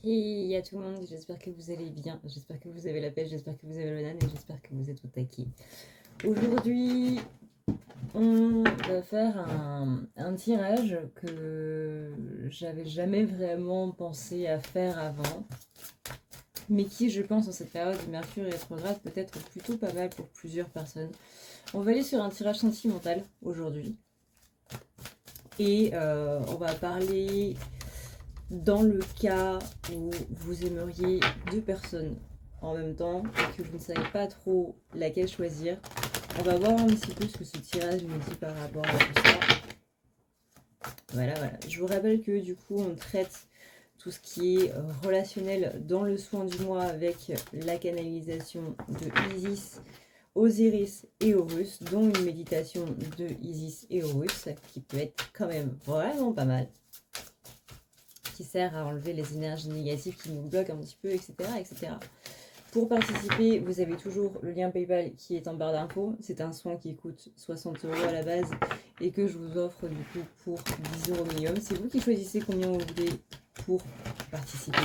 Et à tout le monde, j'espère que vous allez bien, j'espère que vous avez la pêche, j'espère que vous avez le banane et j'espère que vous êtes au taquet. Aujourd'hui, on va faire un tirage que j'avais jamais vraiment pensé à faire avant, mais qui, je pense, en cette période de Mercure rétrograde, peut être plutôt pas mal pour plusieurs personnes. On va aller sur un tirage sentimental aujourd'hui. Et on va parler dans le cas où vous aimeriez deux personnes en même temps et que vous ne savez pas trop laquelle choisir. On va voir un petit peu ce que ce tirage nous dit par rapport à tout ça. Voilà. Je vous rappelle que du coup, on traite tout ce qui est relationnel dans le soin du mois avec la canalisation de Isis, Osiris et Horus, dont une méditation de Isis et Horus, qui peut être quand même vraiment pas mal, qui sert à enlever les énergies négatives qui nous bloquent un petit peu, etc. etc. Pour participer, vous avez toujours le lien PayPal qui est en barre d'infos. C'est un soin qui coûte 60 € à la base et que je vous offre du coup pour 10 € minimum. C'est vous qui choisissez combien vous voulez pour participer.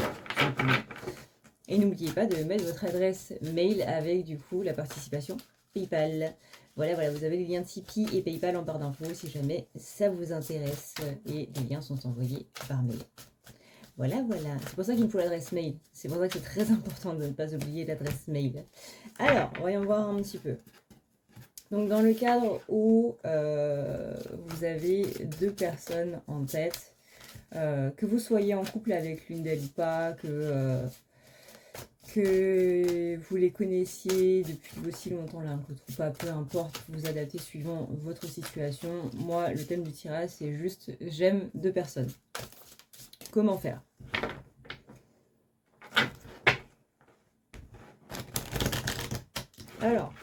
Et n'oubliez pas de mettre votre adresse mail avec du coup la participation PayPal. Voilà, vous avez les liens Tipeee et PayPal en barre d'infos si jamais ça vous intéresse. Et les liens sont envoyés par mail. Voilà. C'est pour ça qu'il me faut l'adresse mail. C'est pour ça que c'est très important de ne pas oublier l'adresse mail. Alors, voyons voir un petit peu. Donc, dans le cadre où vous avez deux personnes en tête, que vous soyez en couple avec l'une d'elles ou pas, que vous les connaissiez depuis aussi longtemps l'un que l'autre ou pas, peu importe, vous adaptez suivant votre situation. Moi, le thème du tirage, c'est juste j'aime deux personnes. Comment faire ? Alors,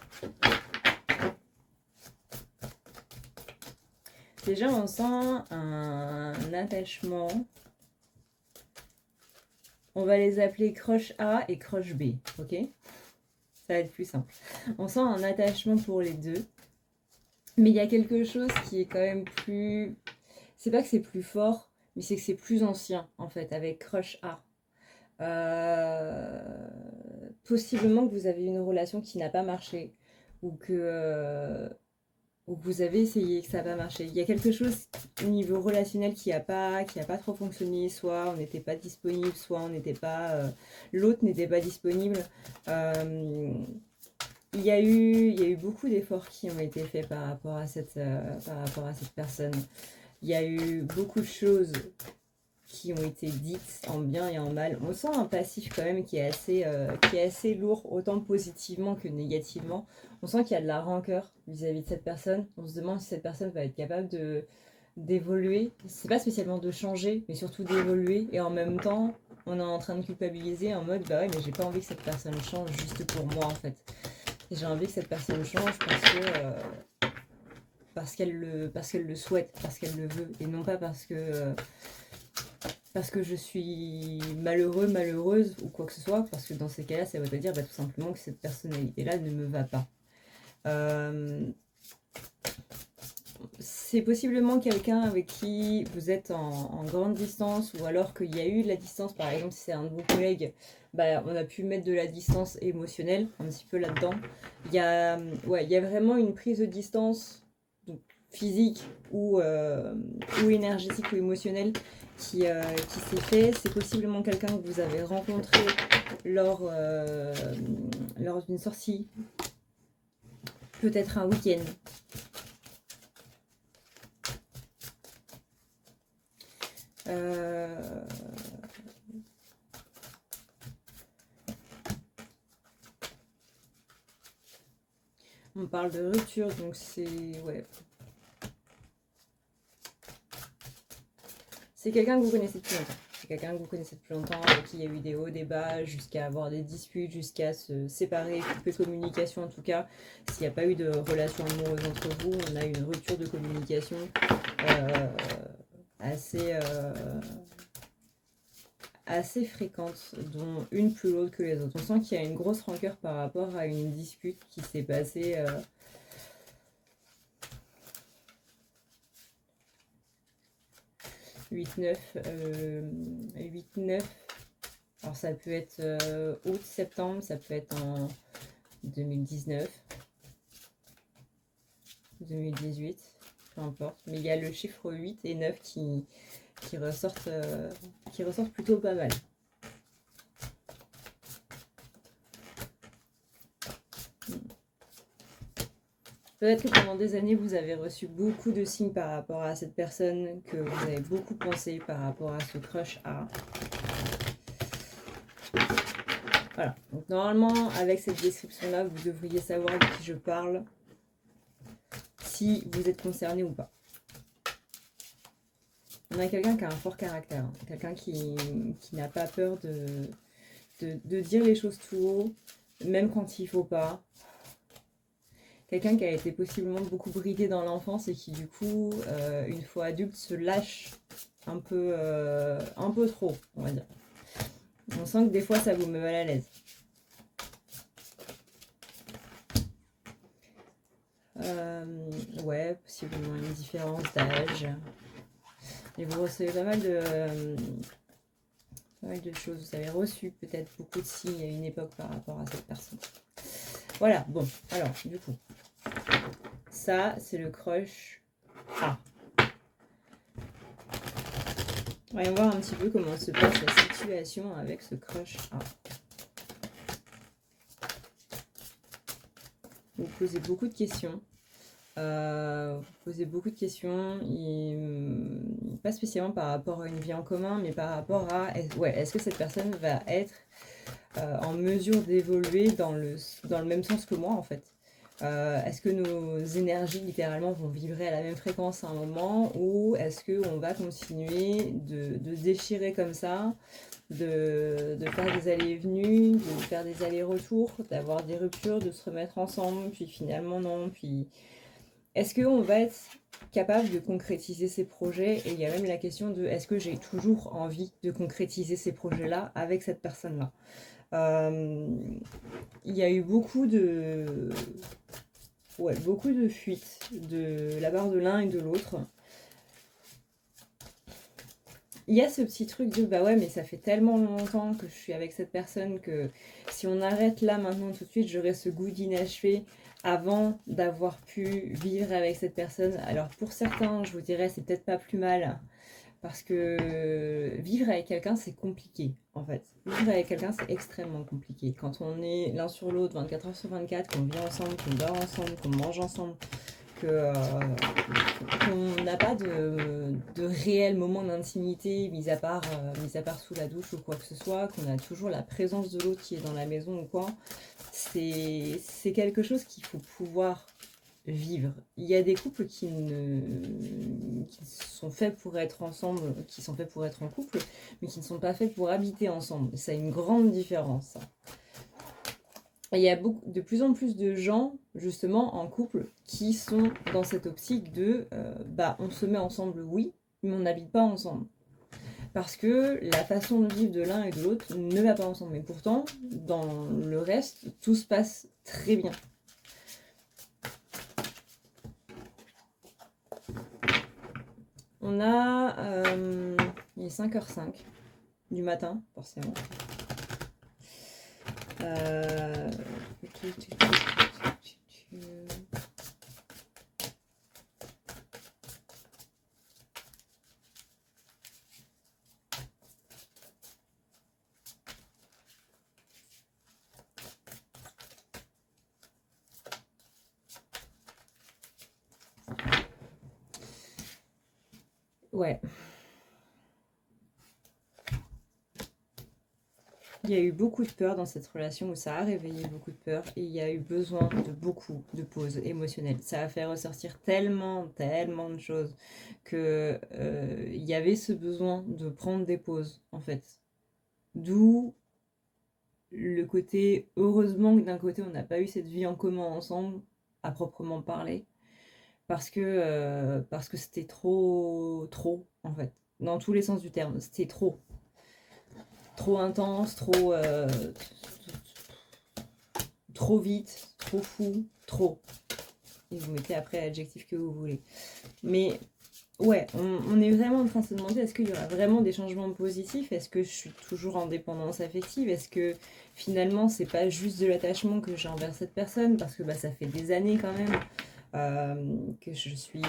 déjà on sent un attachement. On va les appeler crush A et crush B, ok? Ça va être plus simple. On sent un attachement pour les deux. Mais il y a quelque chose qui est quand même plus... C'est pas que c'est plus fort, mais c'est que c'est plus ancien, en fait, avec crush A. Possiblement que vous avez une relation qui n'a pas marché, ou que vous avez essayé, que ça n'a pas marché. Il y a quelque chose au niveau relationnel qui a pas trop fonctionné, soit on n'était pas disponible, soit on n'était pas... l'autre n'était pas disponible. Il y a eu beaucoup d'efforts qui ont été faits par rapport à cette personne. Il y a eu beaucoup de choses qui ont été dites en bien et en mal. On sent un passif quand même qui est assez lourd, autant positivement que négativement. On sent qu'il y a de la rancœur vis-à-vis de cette personne. On se demande si cette personne va être capable d'évoluer. C'est pas spécialement de changer, mais surtout d'évoluer. Et en même temps, on est en train de culpabiliser en mode bah ouais, mais j'ai pas envie que cette personne change juste pour moi en fait. Et j'ai envie que cette personne change parce qu'elle le souhaite, parce qu'elle le veut, et non pas parce que je suis malheureux, malheureuse ou quoi que ce soit, parce que dans ces cas-là, ça veut dire tout simplement que cette personnalité-là ne me va pas. C'est possiblement quelqu'un avec qui vous êtes en grande distance, ou alors qu'il y a eu de la distance, par exemple si c'est un de vos collègues, on a pu mettre de la distance émotionnelle un petit peu là-dedans. Il y a vraiment une prise de distance, donc physique ou énergétique ou émotionnelle qui s'est fait. C'est possiblement quelqu'un que vous avez rencontré lors d'une sortie, peut-être un week-end. On parle de rupture, donc c'est... ouais. C'est quelqu'un que vous connaissez depuis longtemps. C'est quelqu'un que vous connaissez depuis longtemps, avec qui il y a eu des hauts, des bas, jusqu'à avoir des disputes, jusqu'à se séparer, couper communication en tout cas. S'il n'y a pas eu de relation amoureuse entre vous, on a une rupture de communication assez fréquente, dont une plus lourde que les autres. On sent qu'il y a une grosse rancœur par rapport à une dispute qui s'est passée... 8-9, Alors ça peut être août, septembre, ça peut être en 2019, 2018, peu importe. Mais il y a le chiffre 8 et 9 qui ressortent plutôt pas mal. Peut-être que pendant des années, vous avez reçu beaucoup de signes par rapport à cette personne, que vous avez beaucoup pensé par rapport à ce crush A. Voilà. Donc normalement, avec cette description-là, vous devriez savoir de qui je parle, si vous êtes concerné ou pas. On a quelqu'un qui a un fort caractère, hein. Quelqu'un qui n'a pas peur de dire les choses tout haut, même quand il ne faut pas. Quelqu'un qui a été possiblement beaucoup bridé dans l'enfance et qui du coup, une fois adulte, se lâche un peu trop, on va dire. On sent que des fois, ça vous met mal à l'aise. Ouais, possiblement une différence d'âge. Et vous recevez pas mal de choses. Vous avez reçu peut-être beaucoup de signes à une époque par rapport à cette personne. Voilà, bon, alors, du coup, ça, c'est le crush A. Voyons voir un petit peu comment se passe la situation avec ce crush A. Vous posez beaucoup de questions. Pas spécialement par rapport à une vie en commun, mais par rapport à, est-ce que cette personne va être en mesure d'évoluer dans le même sens que moi, en fait. Est-ce que nos énergies, littéralement, vont vibrer à la même fréquence à un moment, ou est-ce qu'on va continuer de déchirer comme ça, de faire des allées et venues, de faire des allers-retours, d'avoir des ruptures, de se remettre ensemble, puis finalement non, puis... Est-ce qu'on va être capable de concrétiser ces projets? Et il y a même la question de est-ce que j'ai toujours envie de concrétiser ces projets-là avec cette personne-là? Il y a eu beaucoup de fuites de la part de l'un et de l'autre. Il y a ce petit truc de bah ouais, mais ça fait tellement longtemps que je suis avec cette personne que si on arrête là maintenant tout de suite, j'aurai ce goût d'inachevé avant d'avoir pu vivre avec cette personne. Alors pour certains, je vous dirais, c'est peut-être pas plus mal, parce que vivre avec quelqu'un, c'est compliqué, en fait. Vivre avec quelqu'un, c'est extrêmement compliqué. Quand on est l'un sur l'autre, 24 heures sur 24, qu'on vit ensemble, qu'on dort ensemble, qu'on mange ensemble, qu'on n'a pas de réel moment d'intimité, mis à part sous la douche ou quoi que ce soit, qu'on a toujours la présence de l'autre qui est dans la maison ou quoi, c'est quelque chose qu'il faut pouvoir vivre. Il y a des couples qui sont faits pour être ensemble, qui sont faits pour être en couple, mais qui ne sont pas faits pour habiter ensemble. Ça a une grande différence, ça. Et il y a de plus en plus de gens, justement, en couple, qui sont dans cette optique de on se met ensemble, oui, mais on n'habite pas ensemble. Parce que la façon de vivre de l'un et de l'autre ne va pas ensemble. Mais pourtant, dans le reste, tout se passe très bien. On a... il est 5h05 du matin, forcément. Ouais. Il y a eu beaucoup de peur dans cette relation, où ça a réveillé beaucoup de peur, et il y a eu besoin de beaucoup de pauses émotionnelles. Ça a fait ressortir tellement de choses que il y avait ce besoin de prendre des pauses, en fait. D'où le côté, heureusement que d'un côté on n'a pas eu cette vie en commun ensemble, à proprement parler, parce que c'était trop en fait, dans tous les sens du terme, c'était trop intense, trop vite, trop fou, trop. Et vous mettez après l'adjectif que vous voulez. Mais ouais, on est vraiment en train de se demander est-ce qu'il y aura vraiment des changements positifs? Est-ce que je suis toujours en dépendance affective? Est-ce que finalement c'est pas juste de l'attachement que j'ai envers cette personne? Parce que bah, ça fait des années quand même que je suis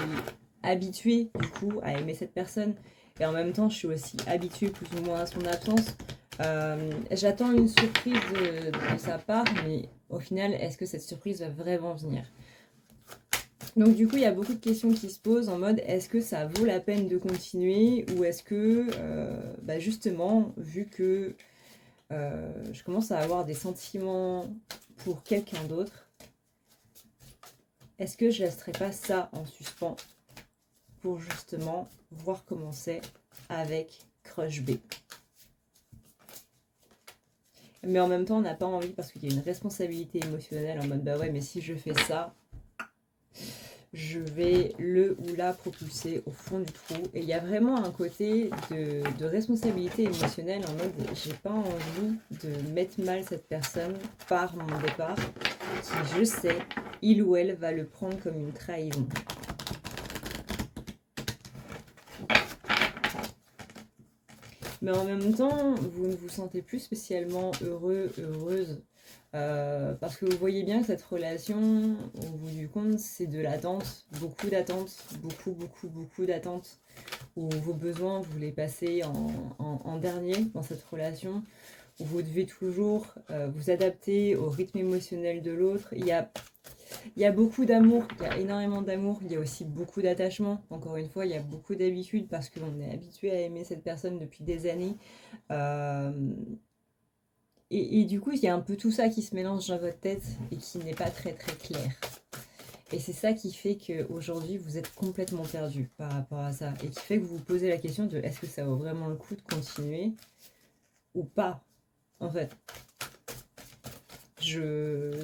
habituée du coup à aimer cette personne. Et en même temps je suis aussi habituée plus ou moins à son absence. J'attends une surprise de sa part, mais au final, est-ce que cette surprise va vraiment venir? Donc du coup, il y a beaucoup de questions qui se posent en mode est-ce que ça vaut la peine de continuer ou est-ce que, bah justement, vu que je commence à avoir des sentiments pour quelqu'un d'autre, est-ce que je laisserai pas ça en suspens pour justement voir comment c'est avec Crush B? Mais en même temps, on n'a pas envie parce qu'il y a une responsabilité émotionnelle en mode bah ouais, mais si je fais ça, je vais le ou la propulser au fond du trou. Et il y a vraiment un côté de responsabilité émotionnelle en mode j'ai pas envie de mettre mal cette personne par mon départ, qui je sais, il ou elle va le prendre comme une trahison. Mais en même temps, vous ne vous sentez plus spécialement heureux, heureuse. Parce que vous voyez bien que cette relation, au bout du compte, c'est de l'attente, beaucoup d'attente, beaucoup d'attente, où vos besoins, vous les passez en dernier dans cette relation, où vous devez toujours vous adapter au rythme émotionnel de l'autre. Il y a beaucoup d'amour, il y a énormément d'amour, il y a aussi beaucoup d'attachement. Encore une fois, il y a beaucoup d'habitude parce qu'on est habitué à aimer cette personne depuis des années. Euh, et du coup, il y a un peu tout ça qui se mélange dans votre tête et qui n'est pas très très clair. Et c'est ça qui fait qu'aujourd'hui, vous êtes complètement perdu par rapport à ça. Et qui fait que vous vous posez la question de est-ce que ça vaut vraiment le coup de continuer ou pas, en fait.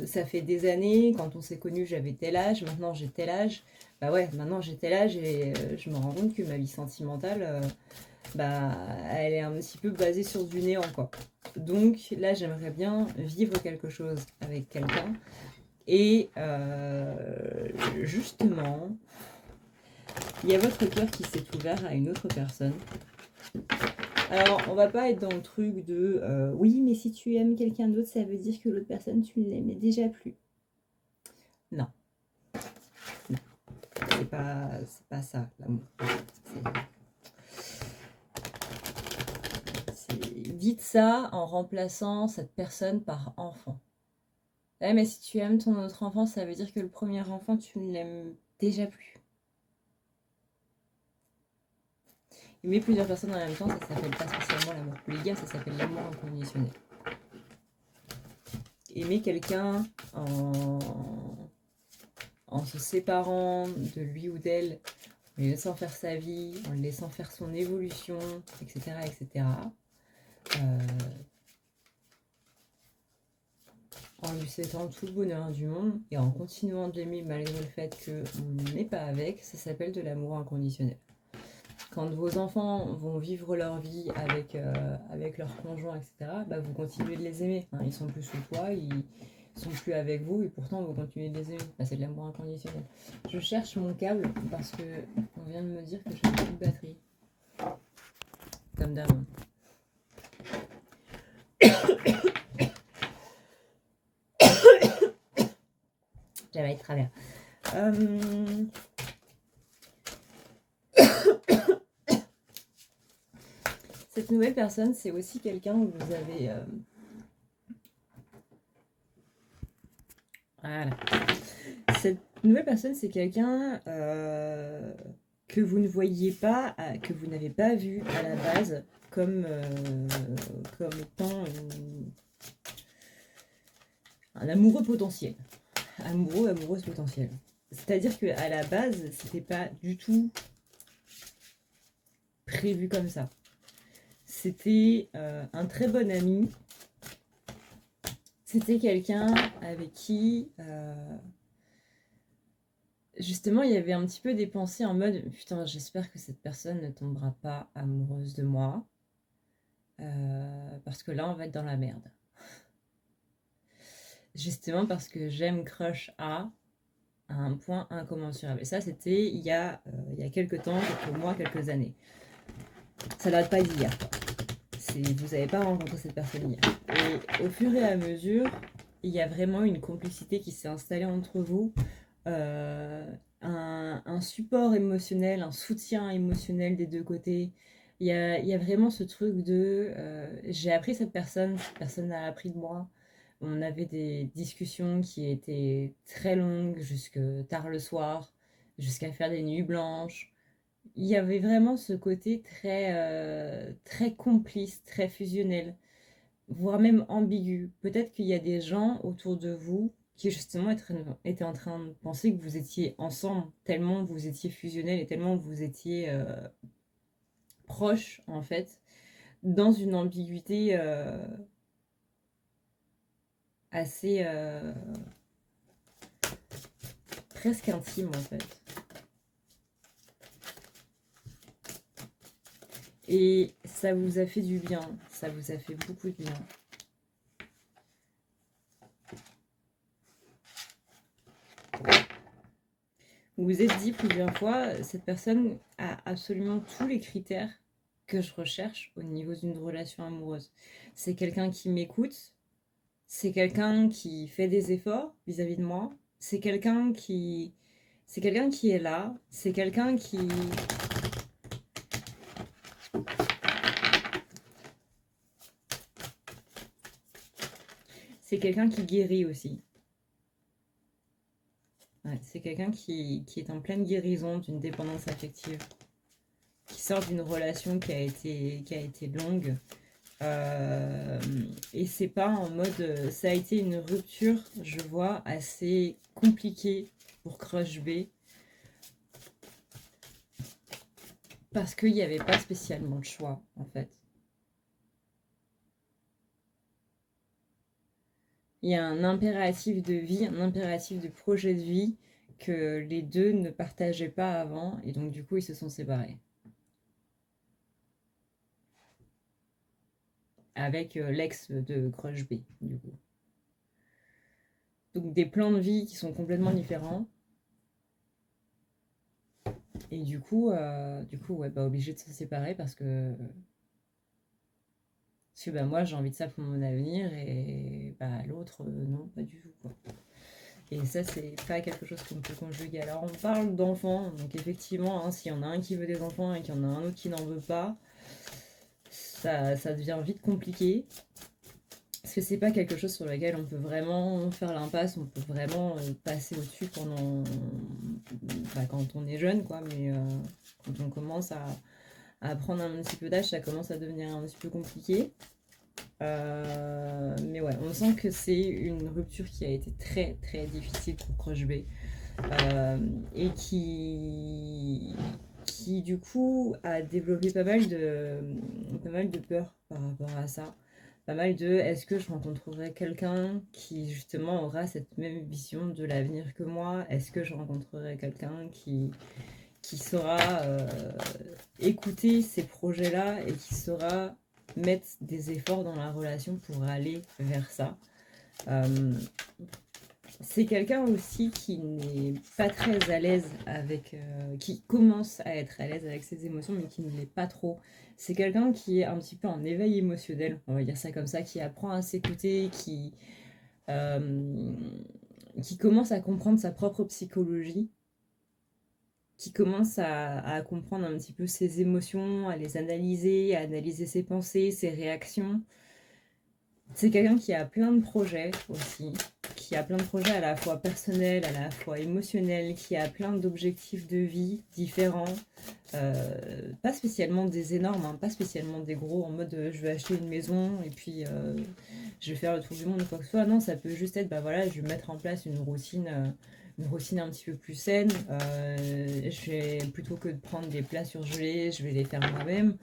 Ça fait des années, quand on s'est connus, j'avais tel âge, maintenant j'ai tel âge. Bah ouais, maintenant j'ai tel âge et je me rends compte que ma vie sentimentale, bah, elle est un petit peu basée sur du néant, quoi. Donc là, j'aimerais bien vivre quelque chose avec quelqu'un. Et justement, il y a votre cœur qui s'est ouvert à une autre personne. Alors, on va pas être dans le truc de oui, mais si tu aimes quelqu'un d'autre, ça veut dire que l'autre personne, tu ne l'aimais déjà plus. Non. Non. C'est pas ça, l'amour. Dites ça en remplaçant cette personne par enfant. Ouais, mais si tu aimes ton autre enfant, ça veut dire que le premier enfant, tu ne l'aimes déjà plus. Aimer plusieurs personnes en même temps, ça s'appelle pas spécialement l'amour polygame, ça s'appelle l'amour inconditionnel. Aimer quelqu'un en se séparant de lui ou d'elle, en le laissant faire sa vie, en le laissant faire son évolution, etc. etc. En lui souhaitant tout le bonheur du monde et en continuant de l'aimer malgré le fait qu'on n'est pas avec, ça s'appelle de l'amour inconditionnel. Quand vos enfants vont vivre leur vie avec leur conjoint, etc., bah vous continuez de les aimer. Hein, ils sont plus sous le toit, ils sont plus avec vous et pourtant vous continuez de les aimer. Bah, c'est de l'amour inconditionnel. Je cherche mon câble parce que on vient de me dire que j'ai plus de batterie. Comme d'hab. J'avais de travers. Cette nouvelle personne, c'est aussi quelqu'un où vous avez... Voilà. Cette nouvelle personne, c'est quelqu'un que vous ne voyiez pas, que vous n'avez pas vu à la base comme étant un amoureux potentiel. Amoureuse potentielle. C'est-à-dire qu'à la base, c'était pas du tout prévu comme ça. C'était un très bon ami. C'était quelqu'un avec qui, justement, il y avait un petit peu des pensées en mode « Putain, j'espère que cette personne ne tombera pas amoureuse de moi. Parce que là, on va être dans la merde. » Justement parce que j'aime Crush A. à un point incommensurable. Et ça, c'était il y a quelques temps, quelques mois, quelques années. Ça date pas d'hier. Vous n'avez pas rencontré cette personne hier. Et au fur et à mesure, il y a vraiment une complicité qui s'est installée entre vous, un support émotionnel, un soutien émotionnel des deux côtés. Il y a vraiment ce truc de j'ai appris cette personne a appris de moi. On avait des discussions qui étaient très longues, jusque tard le soir, jusqu'à faire des nuits blanches. Il y avait vraiment ce côté très complice, très fusionnel, voire même ambigu. Peut-être qu'il y a des gens autour de vous qui justement étaient en train de penser que vous étiez ensemble, tellement vous étiez fusionnel et tellement vous étiez proches, en fait, dans une ambiguïté assez presque intime, en fait. Et ça vous a fait du bien, ça vous a fait beaucoup de bien. Vous vous êtes dit plusieurs fois, cette personne a absolument tous les critères que je recherche au niveau d'une relation amoureuse. C'est quelqu'un qui m'écoute, c'est quelqu'un qui fait des efforts vis-à-vis de moi, c'est quelqu'un qui est là, c'est quelqu'un qui guérit aussi. Ouais, c'est quelqu'un qui est en pleine guérison d'une dépendance affective, qui sort d'une relation qui a été longue. Et c'est pas en mode... ça a été une rupture, je vois, assez compliquée pour Crush B. Parce qu'il n'y avait pas spécialement de choix, en fait. Il y a un impératif de vie, un impératif de projet de vie que les deux ne partageaient pas avant, et donc du coup ils se sont séparés. Avec l'ex de Crush B, du coup. Donc des plans de vie qui sont complètement différents. Et du coup ouais, bah, obligé de se séparer parce que bah, moi j'ai envie de ça pour mon avenir et bah, l'autre non, pas du tout, quoi. Et ça, c'est pas quelque chose qu'on peut conjuguer. Alors, on parle d'enfants, donc effectivement, hein, s'il y en a un qui veut des enfants et qu'il y en a un autre qui n'en veut pas, ça devient vite compliqué. Parce que c'est pas quelque chose sur lequel on peut vraiment faire l'impasse, on peut vraiment passer au-dessus pendant. Bah, quand on est jeune, quoi, mais quand on commence à prendre un petit peu d'âge, ça commence à devenir un petit peu compliqué. Mais ouais, on sent que c'est une rupture qui a été très très difficile pour Crush B. Et qui du coup a développé pas mal de peur par rapport à ça. Pas mal de est-ce que je rencontrerai quelqu'un qui justement aura cette même vision de l'avenir que moi? Est-ce que je rencontrerai quelqu'un qui saura écouter ces projets-là et qui saura mettre des efforts dans la relation pour aller vers ça? C'est quelqu'un aussi qui n'est pas très à l'aise avec... qui commence à être à l'aise avec ses émotions, mais qui ne l'est pas trop. C'est quelqu'un qui est un petit peu en éveil émotionnel, on va dire ça comme ça, qui apprend à s'écouter, qui commence à comprendre sa propre psychologie, qui commence à comprendre un petit peu ses émotions, à les analyser, à analyser ses pensées, ses réactions. C'est quelqu'un qui a plein de projets aussi, qui a plein de projets à la fois personnels, à la fois émotionnels, qui a plein d'objectifs de vie différents, pas spécialement des énormes, hein, pas spécialement des gros, en mode je vais acheter une maison et puis je vais faire le tour du monde ou quoi que ce soit. Non, ça peut juste être, bah voilà, je vais mettre en place une routine un petit peu plus saine. Je vais, plutôt que de prendre des plats surgelés, je vais les faire moi-même.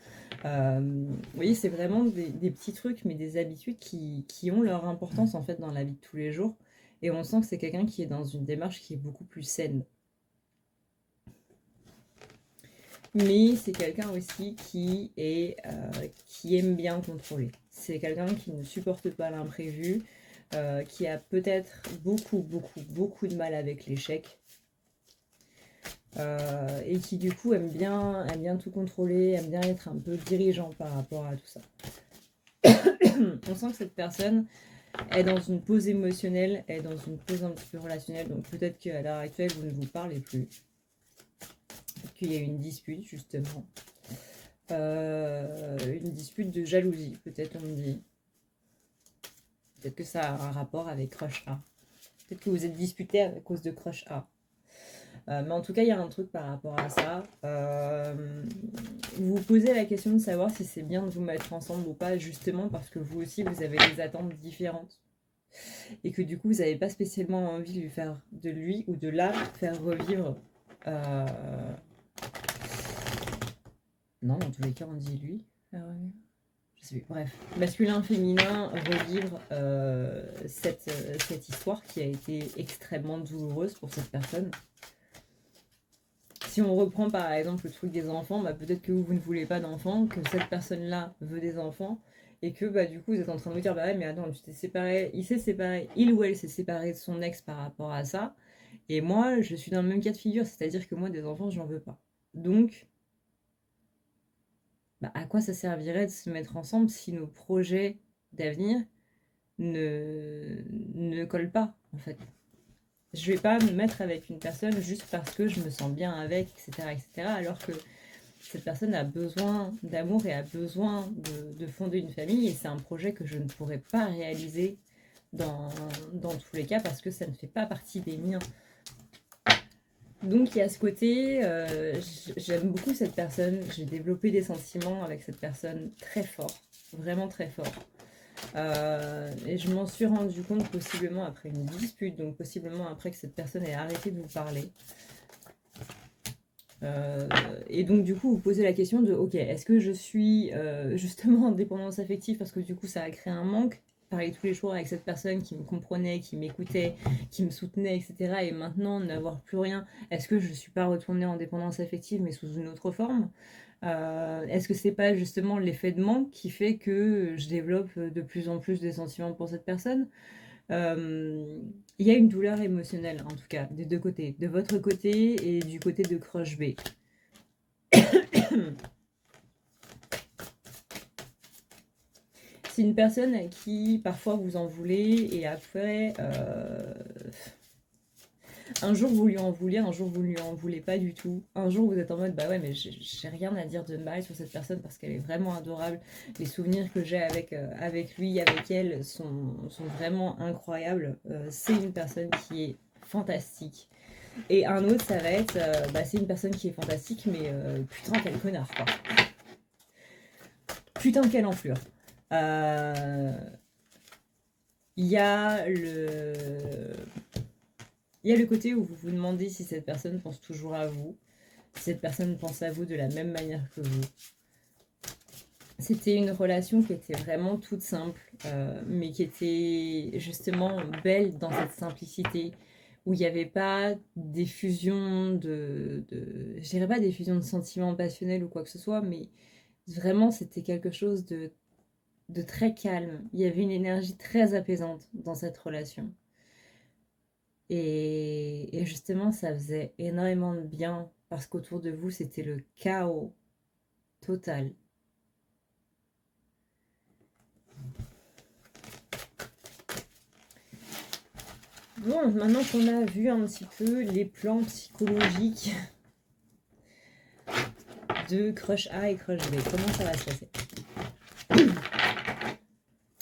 Vous voyez, c'est vraiment des petits trucs, mais des habitudes qui ont leur importance en fait dans la vie de tous les jours. Et on sent que c'est quelqu'un qui est dans une démarche qui est beaucoup plus saine. Mais c'est quelqu'un aussi qui aime bien contrôler. C'est quelqu'un qui ne supporte pas l'imprévu, qui a peut-être beaucoup de mal avec l'échec. et qui du coup aime bien tout contrôler, aime bien être un peu dirigeant par rapport à tout ça. On sent que cette personne est dans une pause émotionnelle, est dans une pause un petit peu relationnelle, donc peut-être qu'à l'heure actuelle vous ne vous parlez plus, peut-être qu'il y a eu une dispute justement, une dispute de jalousie, peut-être on me dit, peut-être que ça a un rapport avec Crush A, peut-être que vous êtes disputé à cause de Crush A. Mais en tout cas, il y a un truc par rapport à ça. Vous vous posez la question de savoir si c'est bien de vous mettre ensemble ou pas, justement parce que vous aussi, vous avez des attentes différentes. Et que du coup, vous n'avez pas spécialement envie de lui faire, de lui ou de la faire revivre. Non, dans tous les cas, on dit lui. Je sais plus. Bref, masculin, féminin, revivre cette histoire qui a été extrêmement douloureuse pour cette personne. Si on reprend par exemple le truc des enfants, bah, peut-être que vous ne voulez pas d'enfants, que cette personne-là veut des enfants, et que bah, du coup vous êtes en train de vous dire bah ouais, mais attends, tu t'es séparé, il ou elle s'est séparé de son ex par rapport à ça, et moi je suis dans le même cas de figure, c'est-à-dire que moi des enfants j'en veux pas. Donc, bah, à quoi ça servirait de se mettre ensemble si nos projets d'avenir ne collent pas en fait? Je vais pas me mettre avec une personne juste parce que je me sens bien avec, etc., etc., alors que cette personne a besoin d'amour et a besoin de fonder une famille, et c'est un projet que je ne pourrais pas réaliser dans tous les cas parce que ça ne fait pas partie des miens. Donc il y a ce côté, j'aime beaucoup cette personne, j'ai développé des sentiments avec cette personne très forts, vraiment très forts. Et je m'en suis rendu compte possiblement après une dispute, donc possiblement après que cette personne ait arrêté de vous parler. Et donc du coup vous posez la question de ok, est-ce que je suis justement en dépendance affective parce que du coup ça a créé un manque, parler tous les jours avec cette personne qui me comprenait, qui m'écoutait, qui me soutenait, etc. Et maintenant n'avoir plus rien, est-ce que je ne suis pas retournée en dépendance affective mais sous une autre forme? Est-ce que c'est pas justement l'effet de manque qui fait que je développe de plus en plus des sentiments pour cette personne? Il y a une douleur émotionnelle, en tout cas, des deux côtés, de votre côté et du côté de Crush B. C'est une personne à qui parfois vous en voulez et après un jour vous lui en voulez, un jour vous lui en voulez pas du tout. Un jour vous êtes en mode bah ouais mais j'ai rien à dire de mal sur cette personne parce qu'elle est vraiment adorable. Les souvenirs que j'ai avec lui, avec elle sont vraiment incroyables. C'est une personne qui est fantastique. Et un autre ça va être c'est une personne qui est fantastique mais putain quel connard quoi. Putain quelle enflure. Il y a le côté où vous vous demandez si cette personne pense toujours à vous, si cette personne pense à vous de la même manière que vous. C'était une relation qui était vraiment toute simple, mais qui était justement belle dans cette simplicité, où il n'y avait pas d'effusion je dirais pas d'effusion de sentiments passionnels ou quoi que ce soit, mais vraiment c'était quelque chose de très calme. Il y avait une énergie très apaisante dans cette relation. Et justement, ça faisait énormément de bien parce qu'autour de vous, c'était le chaos total. Bon, maintenant qu'on a vu un petit peu les plans psychologiques de Crush A et Crush B, comment ça va se passer?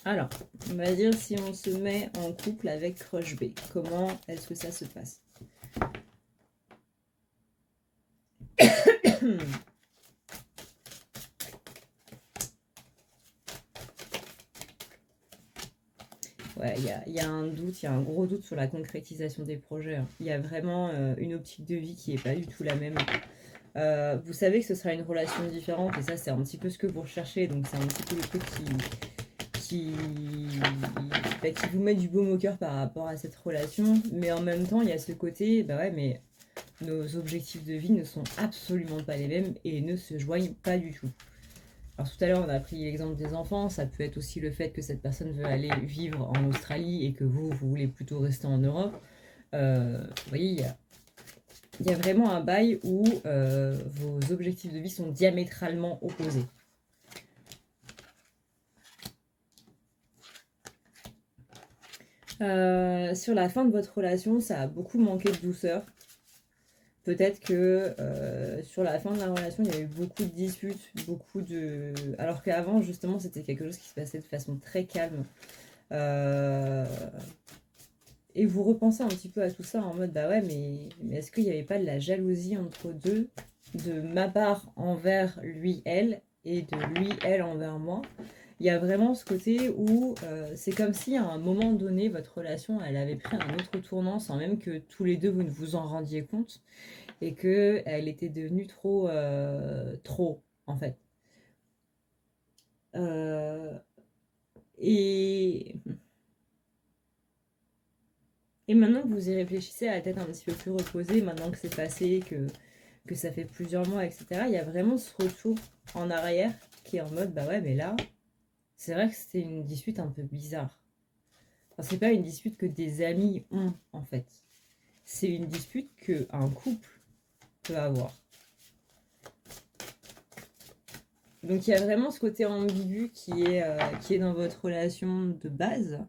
Alors, on va dire si on se met en couple avec Crush B, comment est-ce que ça se passe? Ouais, il y a un doute, il y a un gros doute sur la concrétisation des projets. Il y a vraiment une optique de vie qui n'est pas du tout la même. Vous savez que ce sera une relation différente et ça c'est un petit peu ce que vous recherchez, donc c'est un petit peu le truc qui vous met du baume au cœur par rapport à cette relation, mais en même temps il y a ce côté, bah ouais mais nos objectifs de vie ne sont absolument pas les mêmes et ne se joignent pas du tout. Alors tout à l'heure on a pris l'exemple des enfants, ça peut être aussi le fait que cette personne veut aller vivre en Australie et que vous voulez plutôt rester en Europe. Vous voyez, il y a vraiment un bail où vos objectifs de vie sont diamétralement opposés. Sur la fin de votre relation, ça a beaucoup manqué de douceur. Peut-être que sur la fin de la relation, il y a eu beaucoup de disputes, beaucoup de... Alors qu'avant, justement, c'était quelque chose qui se passait de façon très calme. Et vous repensez un petit peu à tout ça en mode, bah ouais, mais est-ce qu'il n'y avait pas de la jalousie entre deux, de ma part envers lui, elle, et de lui, elle envers moi? Il y a vraiment ce côté où c'est comme si à un moment donné, votre relation, elle avait pris un autre tournant sans même que tous les deux, vous ne vous en rendiez compte, et qu'elle était devenue trop, en fait. Euh, et... Et maintenant que vous y réfléchissez à la tête un petit peu plus reposée, maintenant que c'est passé, que ça fait plusieurs mois, etc., il y a vraiment ce retour en arrière qui est en mode, bah ouais, mais là, c'est vrai que c'était une dispute un peu bizarre. Enfin, c'est pas une dispute que des amis ont, en fait. C'est une dispute qu'un couple peut avoir. Donc il y a vraiment ce côté ambigu qui est dans votre relation de base.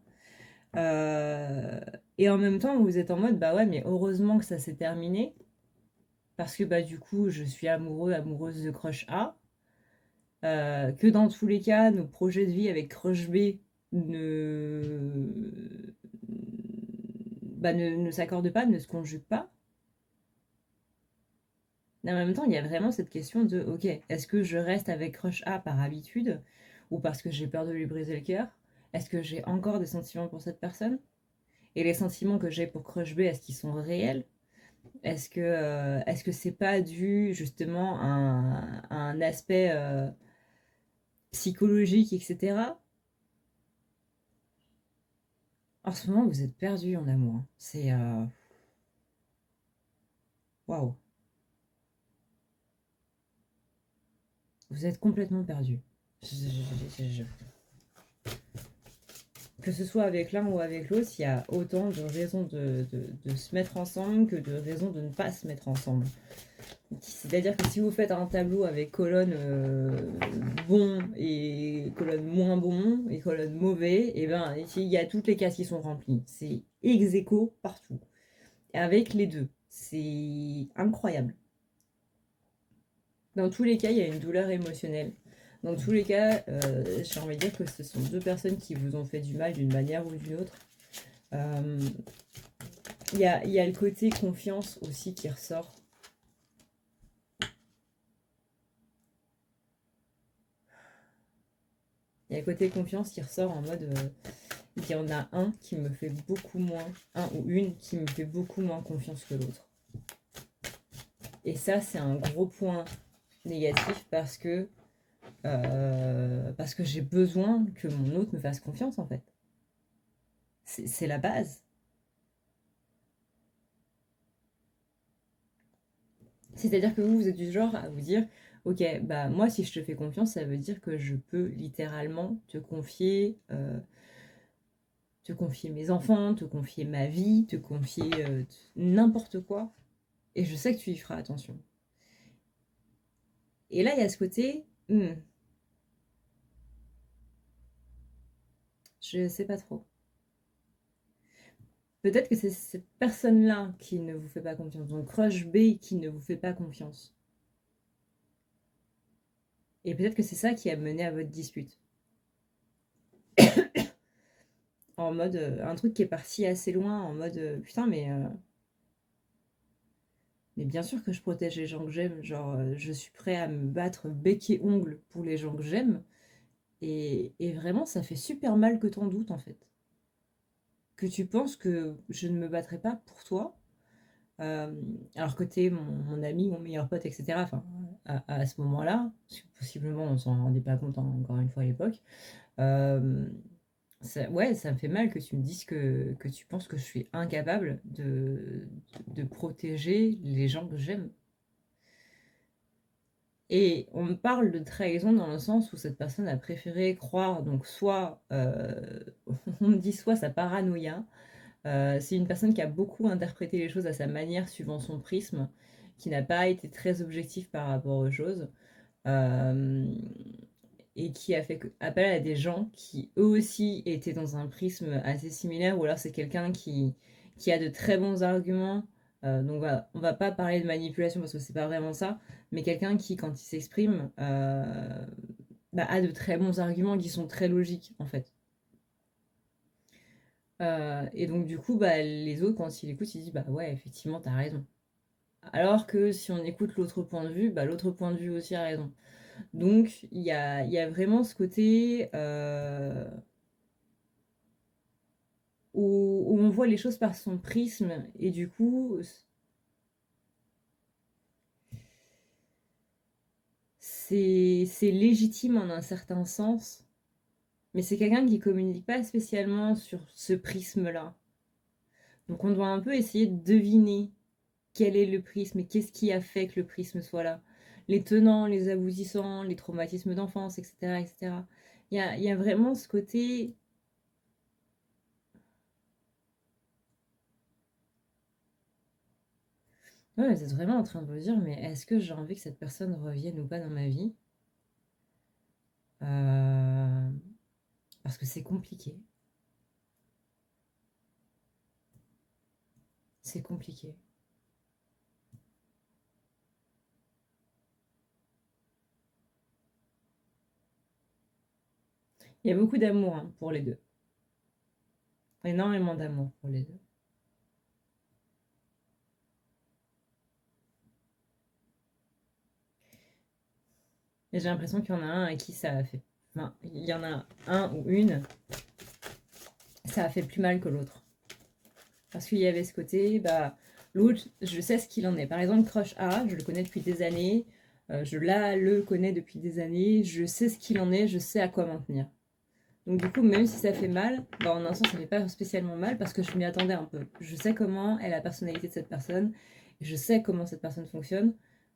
Et en même temps, vous êtes en mode, bah ouais, mais heureusement que ça s'est terminé. Parce que bah du coup, je suis amoureuse de Crush A. Que dans tous les cas, nos projets de vie avec Crush B ne s'accordent pas, ne se conjuguent pas. Mais en même temps, il y a vraiment cette question de, ok, est-ce que je reste avec Crush A par habitude ou parce que j'ai peur de lui briser le cœur? Est-ce que j'ai encore des sentiments pour cette personne? Et les sentiments que j'ai pour Crush B, est-ce qu'ils sont réels? Est-ce que c'est pas dû justement à un aspect psychologique, etc. En ce moment, vous êtes perdu en amour. C'est waouh, vous êtes complètement perdu. Que ce soit avec l'un ou avec l'autre, il y a autant de raisons de se mettre ensemble que de raisons de ne pas se mettre ensemble. C'est-à-dire que si vous faites un tableau avec colonne bon et colonne moins bon et colonne mauvais, et ben il y a toutes les cases qui sont remplies. C'est ex aequo partout. Avec les deux. C'est incroyable. Dans tous les cas, il y a une douleur émotionnelle. Dans tous les cas, j'ai envie de dire que ce sont deux personnes qui vous ont fait du mal d'une manière ou d'une autre. Euh, il y a le côté confiance aussi qui ressort. Il y a le côté confiance qui ressort en mode il y en a un qui me fait beaucoup moins, un ou une qui me fait beaucoup moins confiance que l'autre. Et ça, c'est un gros point négatif parce que j'ai besoin que mon autre me fasse confiance en fait. C'est la base. C'est-à-dire que vous êtes du genre à vous dire, ok, bah moi si je te fais confiance, ça veut dire que je peux littéralement te confier mes enfants, te confier ma vie, te confier n'importe quoi. Et je sais que tu y feras attention. Et là, il y a ce côté, je sais pas trop. Peut-être que c'est cette personne-là qui ne vous fait pas confiance. Donc Crush B qui ne vous fait pas confiance. Et peut-être que c'est ça qui a mené à votre dispute. En mode, un truc qui est parti assez loin, en mode, putain, mais bien sûr que je protège les gens que j'aime. Genre, je suis prêt à me battre bec et ongle pour les gens que j'aime. Et vraiment, ça fait super mal que t'en doutes, en fait. Que tu penses que je ne me battrai pas pour toi, euh, alors que t'es mon ami, mon meilleur pote, etc. Enfin, à ce moment-là, possiblement on s'en rendait pas compte encore une fois à l'époque. Ouais, ça me fait mal que tu me dises que tu penses que je suis incapable de protéger les gens que j'aime. Et on me parle de trahison dans le sens où cette personne a préféré croire, donc soit, on me dit soit sa paranoïa, C'est une personne qui a beaucoup interprété les choses à sa manière, suivant son prisme, qui n'a pas été très objectif par rapport aux choses, et qui a fait appel à des gens qui eux aussi étaient dans un prisme assez similaire, ou alors c'est quelqu'un qui a de très bons arguments. Donc on va pas parler de manipulation parce que c'est pas vraiment ça, mais quelqu'un qui, quand il s'exprime, a de très bons arguments qui sont très logiques en fait. Et donc du coup, les autres, quand ils écoutent, ils disent bah ouais, effectivement, t'as raison. Alors que si on écoute l'autre point de vue, l'autre point de vue aussi a raison. Donc il y a vraiment ce côté où on voit les choses par son prisme, et du coup, c'est légitime en un certain sens, mais c'est quelqu'un qui communique pas spécialement sur ce prisme-là. Donc on doit un peu essayer de deviner quel est le prisme et qu'est-ce qui a fait que le prisme soit là. Les tenants, les aboutissants, les traumatismes d'enfance, etc., etc. Il y a vraiment ce côté. Ouais, vous êtes vraiment en train de vous dire, mais est-ce que j'ai envie que cette personne revienne ou pas dans ma vie? Euh, Parce que c'est compliqué. C'est compliqué. Il y a beaucoup d'amour pour les deux. Énormément d'amour pour les deux. Et j'ai l'impression qu'il y en a un à qui ça a fait. Enfin, il y en a un ou une, ça a fait plus mal que l'autre. Parce qu'il y avait ce côté, l'autre, je sais ce qu'il en est. Par exemple, Crush A, je le connais depuis des années. Le connais depuis des années. Je sais ce qu'il en est, je sais à quoi m'en tenir. Donc du coup, même si ça fait mal, en un sens, ça fait pas spécialement mal parce que je m'y attendais un peu. Je sais comment est la personnalité de cette personne. Je sais comment cette personne fonctionne.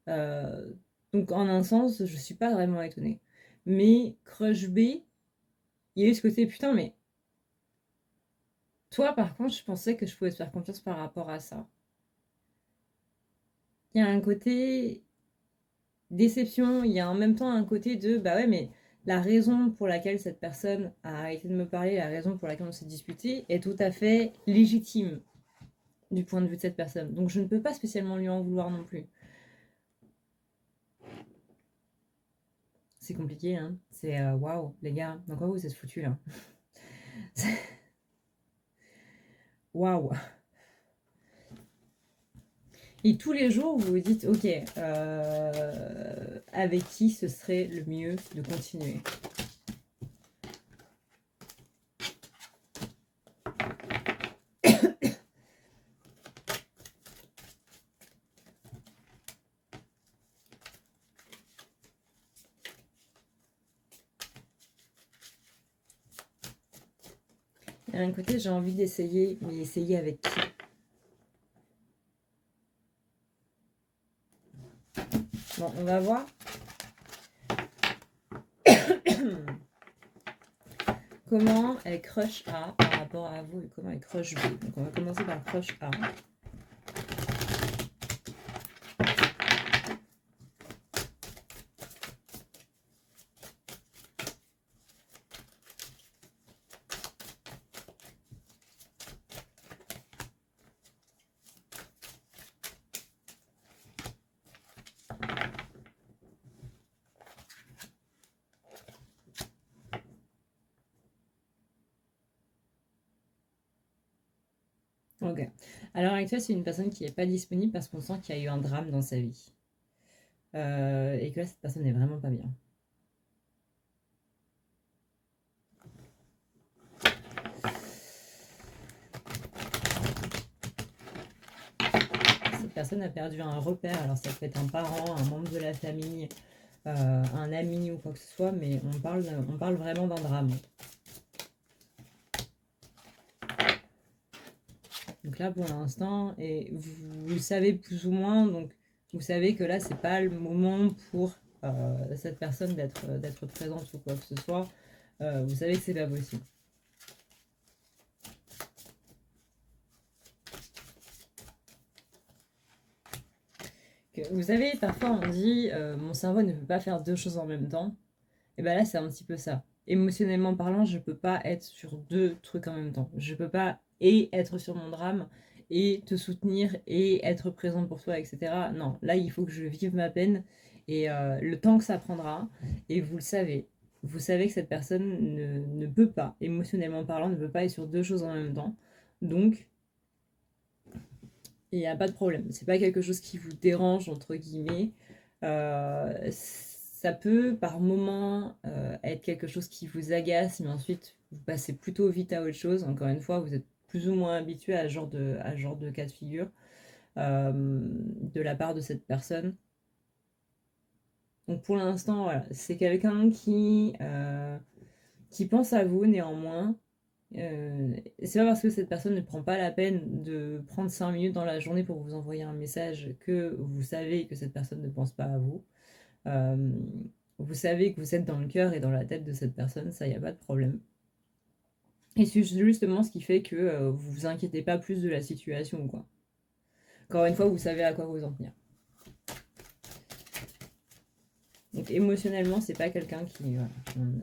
Euh, donc en un sens, je suis pas vraiment étonnée. Mais Crush B, il y a eu ce côté, putain, mais toi, par contre, je pensais que je pouvais te faire confiance par rapport à ça. Il y a un côté déception, il y a en même temps un côté de, bah ouais, mais la raison pour laquelle cette personne a arrêté de me parler, la raison pour laquelle on s'est disputé, est tout à fait légitime du point de vue de cette personne. Donc je ne peux pas spécialement lui en vouloir non plus. C'est compliqué, hein. C'est waouh, les gars, dans quoi vous êtes foutus là? Waouh! Et tous les jours, vous vous dites, ok, avec qui ce serait le mieux de continuer? D'un côté, j'ai envie d'essayer, mais essayer avec qui? Bon, on va voir. Comment est Crush A par rapport à vous et comment est Crush B. Donc on va commencer par Crush A. Ok. Alors actuelle, c'est une personne qui n'est pas disponible parce qu'on sent qu'il y a eu un drame dans sa vie. Et que là, cette personne n'est vraiment pas bien. Cette personne a perdu un repère. Alors ça peut être un parent, un membre de la famille, un ami ou quoi que ce soit, mais on parle vraiment d'un drame. Donc là, pour l'instant, et vous le savez plus ou moins, donc vous savez que là, c'est pas le moment pour cette personne d'être présente ou quoi que ce soit. Vous savez que c'est pas possible. Vous savez, parfois on dit mon cerveau ne peut pas faire deux choses en même temps. Et bien là, c'est un petit peu ça. Émotionnellement parlant, je peux pas être sur deux trucs en même temps. Je peux pas et être sur mon drame et te soutenir et être présente pour toi, etc. Non, là, il faut que je vive ma peine et le temps que ça prendra. Et vous le savez. Vous savez que cette personne ne peut pas, émotionnellement parlant, ne peut pas être sur deux choses en même temps. Donc, il n'y a pas de problème. C'est pas quelque chose qui vous dérange, entre guillemets. Ça peut par moment être quelque chose qui vous agace, mais ensuite vous passez plutôt vite à autre chose. Encore une fois, vous êtes plus ou moins habitué à ce genre de cas de figure de la part de cette personne. Donc pour l'instant, voilà, c'est quelqu'un qui pense à vous néanmoins. C'est pas parce que cette personne ne prend pas la peine de prendre 5 minutes dans la journée pour vous envoyer un message que vous savez que cette personne ne pense pas à vous. Vous savez que vous êtes dans le cœur et dans la tête de cette personne, ça, il n'y a pas de problème. Et c'est justement ce qui fait que vous vous inquiétez pas plus de la situation, quoi. Encore une fois, vous savez à quoi vous en tenir. Donc émotionnellement, c'est pas quelqu'un qui... Voilà,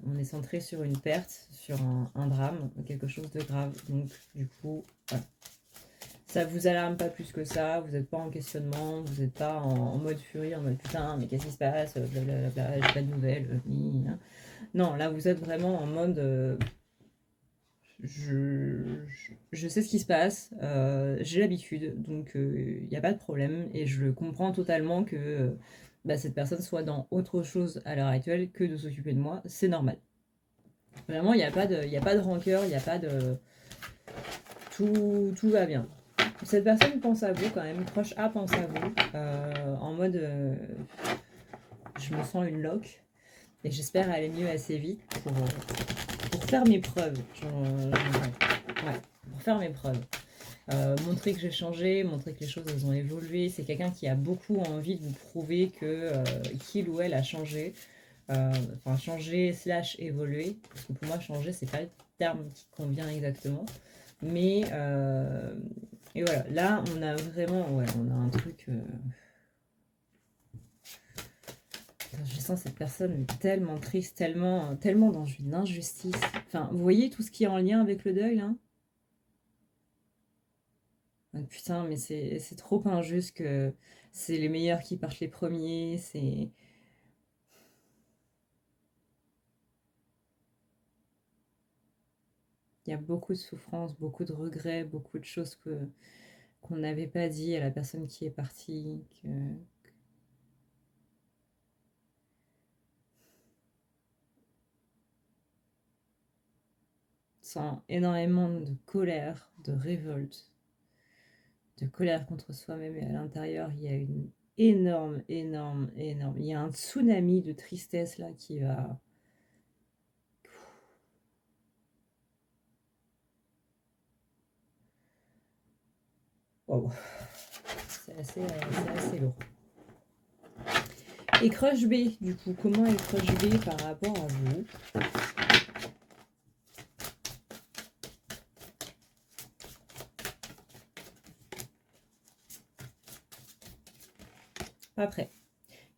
on est centré sur une perte, sur un drame, quelque chose de grave. Donc du coup, voilà. Ça vous alarme pas plus que ça, vous n'êtes pas en questionnement, vous n'êtes pas en mode furie, en mode putain, mais qu'est-ce qui se passe, blablabla, j'ai pas de nouvelles, non, là vous êtes vraiment en mode je sais ce qui se passe, j'ai l'habitude, donc il n'y a pas de problème, et je comprends totalement que cette personne soit dans autre chose à l'heure actuelle que de s'occuper de moi, c'est normal. Vraiment, il n'y a pas de rancœur, il n'y a pas de... Tout va bien. Cette personne pense à vous quand même, proche A pense à vous, en mode je me sens une loque et j'espère aller mieux assez vite pour faire mes preuves. Ouais, pour faire mes preuves. Montrer que j'ai changé, montrer que les choses elles ont évolué. C'est quelqu'un qui a beaucoup envie de vous prouver que qu'il ou elle a changé. Enfin, changer / évoluer. Parce que pour moi, changer, c'est pas le terme qui convient exactement. Mais et voilà, là on a vraiment, ouais, on a un truc. Je sens cette personne tellement triste, tellement dans une injustice. Enfin, vous voyez tout ce qui est en lien avec le deuil, là. Putain, mais c'est trop injuste que c'est les meilleurs qui partent les premiers. C'est il y a beaucoup de souffrance, beaucoup de regrets, beaucoup de choses qu'on n'avait pas dit à la personne qui est partie. Sans énormément de colère, de révolte, de colère contre soi-même, et à l'intérieur, il y a une énorme. Il y a un tsunami de tristesse là qui va. Wow. C'est assez lourd. Et Crush B, du coup, comment est Crush B par rapport à vous? Après,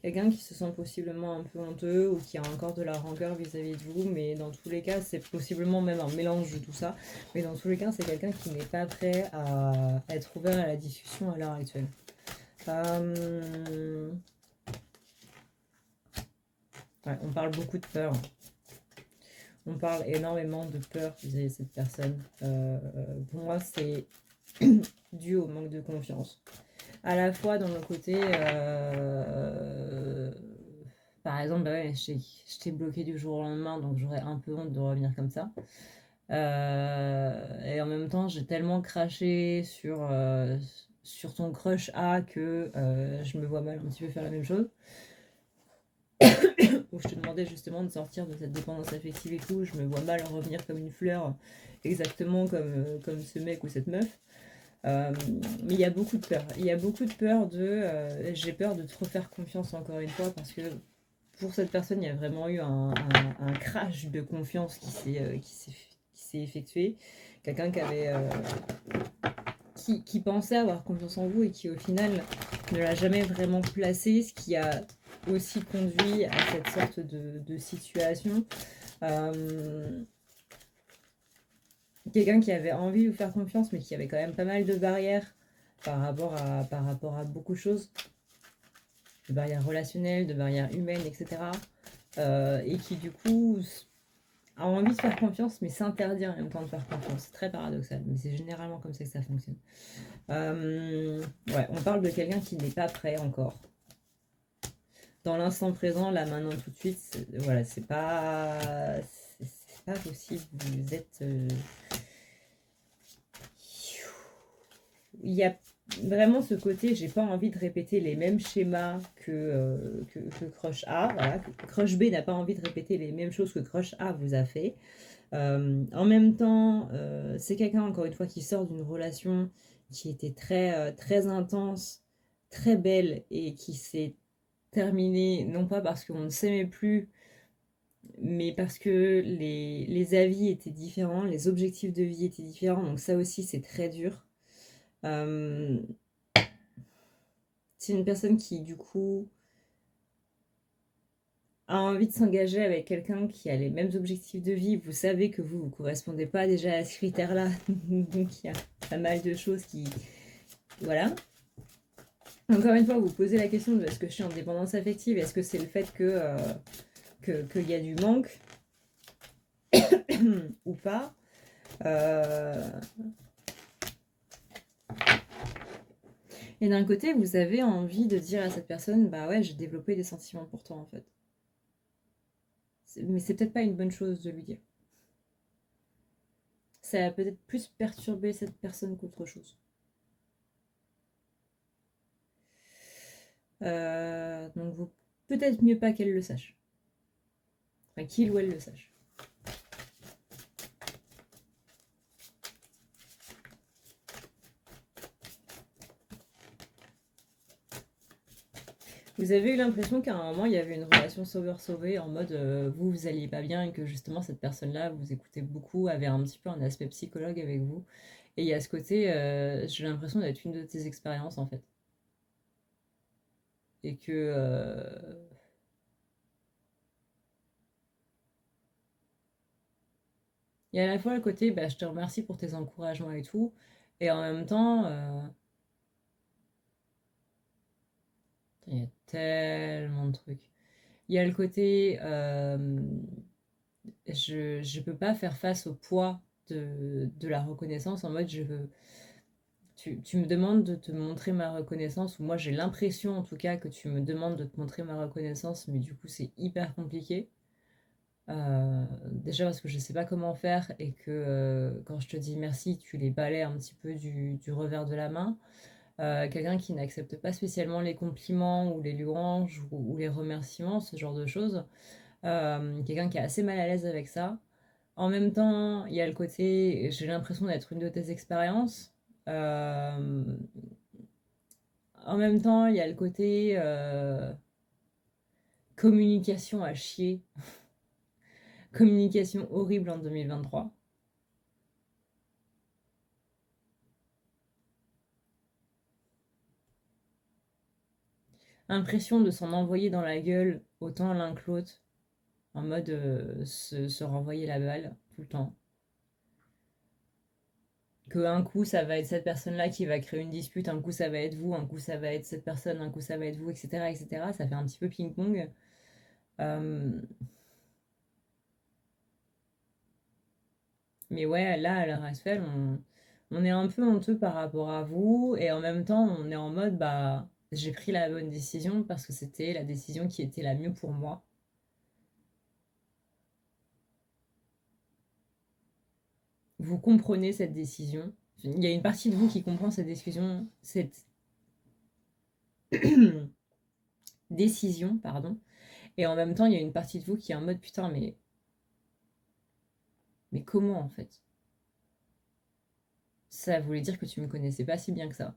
quelqu'un qui se sent possiblement un peu honteux ou qui a encore de la rancœur vis-à-vis de vous, mais dans tous les cas, c'est possiblement même un mélange de tout ça. Mais dans tous les cas, c'est quelqu'un qui n'est pas prêt à être ouvert à la discussion à l'heure actuelle. Ouais, on parle beaucoup de peur. On parle énormément de peur vis-à-vis de cette personne. Pour moi, c'est dû au manque de confiance. À la fois dans le côté... par exemple, bah ouais, je t'ai bloqué du jour au lendemain, donc j'aurais un peu honte de revenir comme ça. Et en même temps, j'ai tellement craché sur ton crush A que je me vois mal un petit peu faire la même chose. Où je te demandais justement de sortir de cette dépendance affective et tout, je me vois mal revenir comme une fleur, exactement comme ce mec ou cette meuf. Mais il y a beaucoup de peur. Il y a beaucoup de peur j'ai peur de trop faire confiance encore une fois parce que pour cette personne, il y a vraiment eu un crash de confiance qui s'est effectué. Quelqu'un qui pensait avoir confiance en vous et qui au final ne l'a jamais vraiment placé, ce qui a aussi conduit à cette sorte de situation. Quelqu'un qui avait envie de vous faire confiance, mais qui avait quand même pas mal de barrières par rapport à beaucoup de choses, de barrières relationnelles, de barrières humaines, etc. Et qui du coup a envie de faire confiance, mais s'interdit en même temps de faire confiance. C'est très paradoxal, mais c'est généralement comme ça que ça fonctionne. Ouais, on parle de quelqu'un qui n'est pas prêt encore. Dans l'instant présent, là, maintenant, tout de suite, voilà, c'est pas possible. Vous êtes... Il y a vraiment ce côté, j'ai pas envie de répéter les mêmes schémas que Crush A. Voilà, Crush B n'a pas envie de répéter les mêmes choses que Crush A vous a fait. En même temps, c'est quelqu'un, encore une fois, qui sort d'une relation qui était très intense, très belle, et qui s'est terminée, non pas parce qu'on ne s'aimait plus, mais parce que les avis étaient différents, les objectifs de vie étaient différents, donc ça aussi, c'est très dur. C'est une personne qui, du coup, a envie de s'engager avec quelqu'un qui a les mêmes objectifs de vie. Vous savez que vous ne correspondez pas déjà à ce critère-là, donc il y a pas mal de choses qui... Voilà. Encore une fois, vous posez la question de est-ce que je suis en dépendance affective? Est-ce que c'est le fait qu'il y a du manque ou pas? Et d'un côté, vous avez envie de dire à cette personne, bah ouais, j'ai développé des sentiments pour toi en fait. Mais c'est peut-être pas une bonne chose de lui dire. Ça a peut-être plus perturbé cette personne qu'autre chose. Donc vaut peut-être mieux pas qu'elle le sache. Enfin, qu'il ou elle le sache. Vous avez eu l'impression qu'à un moment, il y avait une relation sauveur-sauvé en mode vous alliez pas bien et que justement cette personne-là vous écoutez beaucoup, avait un petit peu un aspect psychologue avec vous. Et il y a ce côté, j'ai l'impression d'être une de tes expériences en fait. Et que... il y a à la fois le côté, bah, je te remercie pour tes encouragements et tout, et en même temps, il y a tellement de trucs. Il y a le côté, je peux pas faire face au poids de la reconnaissance en mode, tu me demandes de te montrer ma reconnaissance, ou moi j'ai l'impression en tout cas que tu me demandes de te montrer ma reconnaissance, mais du coup c'est hyper compliqué. Déjà parce que je sais pas comment faire et que quand je te dis merci, tu les balais un petit peu du revers de la main. Quelqu'un qui n'accepte pas spécialement les compliments ou les louanges ou les remerciements, ce genre de choses. Quelqu'un qui est assez mal à l'aise avec ça. En même temps, il y a le côté, j'ai l'impression d'être une de tes expériences. Euh, En même temps, il y a le côté communication à chier. Communication horrible en 2023. Impression de s'en envoyer dans la gueule autant l'un que l'autre. En mode se renvoyer la balle tout le temps. Que un coup ça va être cette personne-là qui va créer une dispute, un coup ça va être vous, un coup ça va être cette personne, un coup ça va être vous, etc. etc. Ça fait un petit peu ping-pong. Euh, Mais ouais, là, à l'heure actuelle, on est un peu honteux par rapport à vous, et en même temps, on est en mode, bah, j'ai pris la bonne décision parce que c'était la décision qui était la mieux pour moi. Vous comprenez cette décision. Il y a une partie de vous qui comprend cette décision, décision, pardon. Et en même temps, il y a une partie de vous qui est en mode, putain, mais comment en fait? Ça voulait dire que tu me connaissais pas si bien que ça.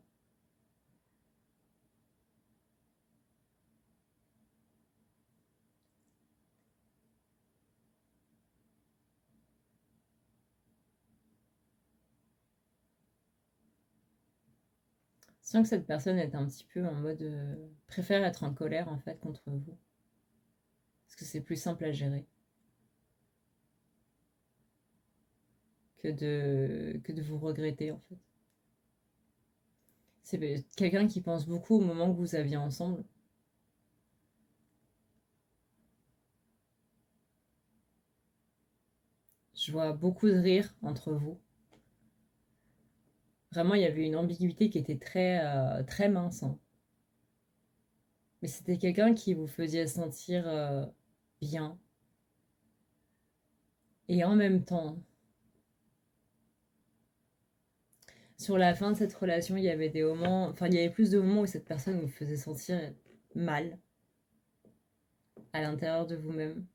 sens que cette personne est un petit peu en mode... préfère être en colère, en fait, contre vous. Parce que c'est plus simple à gérer. Que de vous regretter, en fait. C'est quelqu'un qui pense beaucoup au moment que vous aviez ensemble. Je vois beaucoup de rire entre vous. Vraiment, il y avait une ambiguïté qui était très mince. Hein. Mais c'était quelqu'un qui vous faisait sentir bien. Et en même temps, sur la fin de cette relation, il y avait des moments... Enfin, il y avait plus de moments où cette personne vous faisait sentir mal à l'intérieur de vous-même.